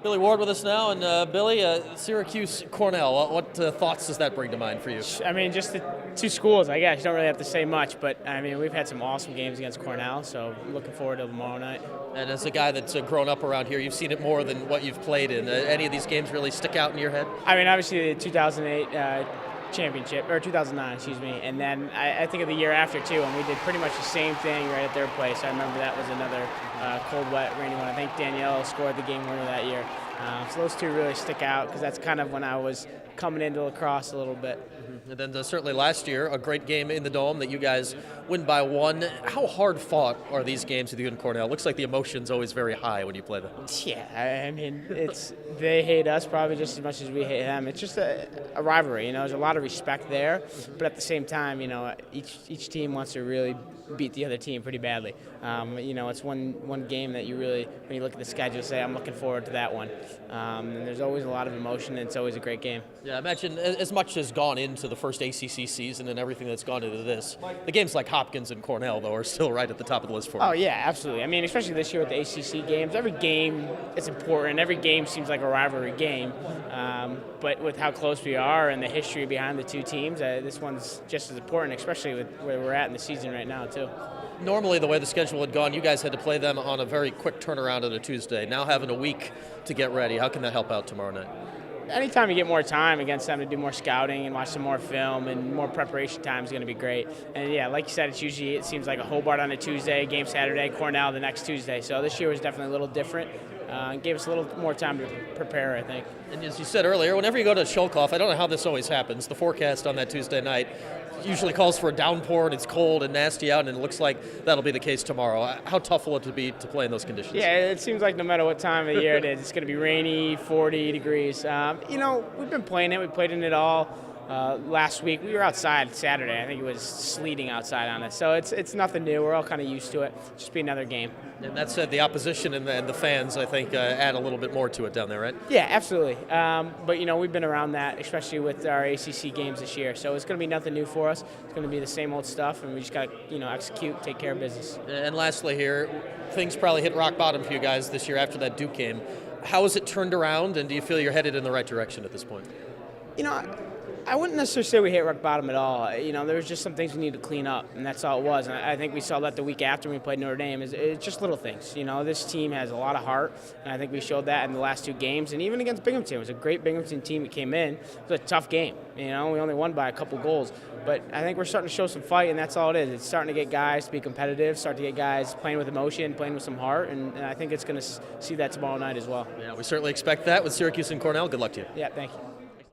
Billy Ward with us now, and Billy, Syracuse, Cornell. What thoughts does that bring to mind for you? I mean, just the two schools, I guess. You don't really have to say much, but I mean, we've had some awesome games against Cornell, so I'm looking forward to tomorrow night. And as a guy that's grown up around here, you've seen it more than what you've played in. Any of these games really stick out in your head? I mean, obviously the 2008 championship, or 2009, excuse me, and then I think of the year after too, and we did pretty much the same thing right at their place. I remember that was another cold, wet, rainy one. I think Danielle scored the game winner that year. So those two really stick out because that's kind of when I was coming into lacrosse a little bit. And then certainly last year, a great game in the Dome that you guys win by 1. How hard fought are these games with you and Cornell? Looks like the emotion's always very high when you play them. Yeah, I mean, they hate us probably just as much as we hate them. It's just a rivalry, There's a lot of respect there, but at the same time, each team wants to really beat the other team pretty badly. It's one game that you really, when you look at the schedule, say, I'm looking forward to that one. And there's always a lot of emotion, and it's always a great game. Yeah, I imagine as much has gone into the first ACC season and everything that's gone into this. The games like Hopkins and Cornell, though, are still right at the top of the list for you. Oh, yeah, absolutely. I mean, especially this year with the ACC games, every game is important. Every game seems like a rivalry game. But with how close we are and the history behind the two teams, this one's just as important, especially with where we're at in the season right now, too. Normally, the way the schedule had gone, you guys had to play them on a very quick turnaround on a Tuesday. Now having a week to get ready, how can that help out tomorrow night? Anytime you get more time against them to do more scouting and watch some more film and more preparation time is going to be great. And yeah, like you said, it seems like a Hobart on a Tuesday, game Saturday, Cornell the next Tuesday. So this year was definitely a little different. Gave us a little more time to prepare, I think. And as you said earlier, whenever you go to Sholkoff, I don't know how this always happens. The forecast on that Tuesday night usually calls for a downpour, and it's cold and nasty out, and it looks like that'll be the case tomorrow. How tough will it be to play in those conditions? Yeah, it seems like no matter what time of the year it is, it's going to be rainy, 40 degrees. We've been playing it. We played in it all. Last week we were outside Saturday. I think it was sleeting outside on us, so it's nothing new. We're all kind of used to it. Just be another game. And that said, the opposition and the fans, I think, add a little bit more to it down there, right? Yeah, absolutely. But we've been around that, especially with our ACC games this year. So it's going to be nothing new for us. It's going to be the same old stuff, and we just got to execute, take care of business. And lastly, here, things probably hit rock bottom for you guys this year after that Duke game. How has it turned around, and do you feel you're headed in the right direction at this point? I wouldn't necessarily say we hit rock bottom at all. There was just some things we need to clean up, and that's all it was. And I think we saw that the week after we played Notre Dame. It's just little things. This team has a lot of heart, and I think we showed that in the last 2 games. And even against Binghamton, it was a great Binghamton team that came in. It was a tough game. We only won by a couple goals. But I think we're starting to show some fight, and that's all it is. It's starting to get guys to be competitive, start to get guys playing with emotion, playing with some heart, and I think it's going to see that tomorrow night as well. Yeah, we certainly expect that with Syracuse and Cornell. Good luck to you. Yeah, thank you.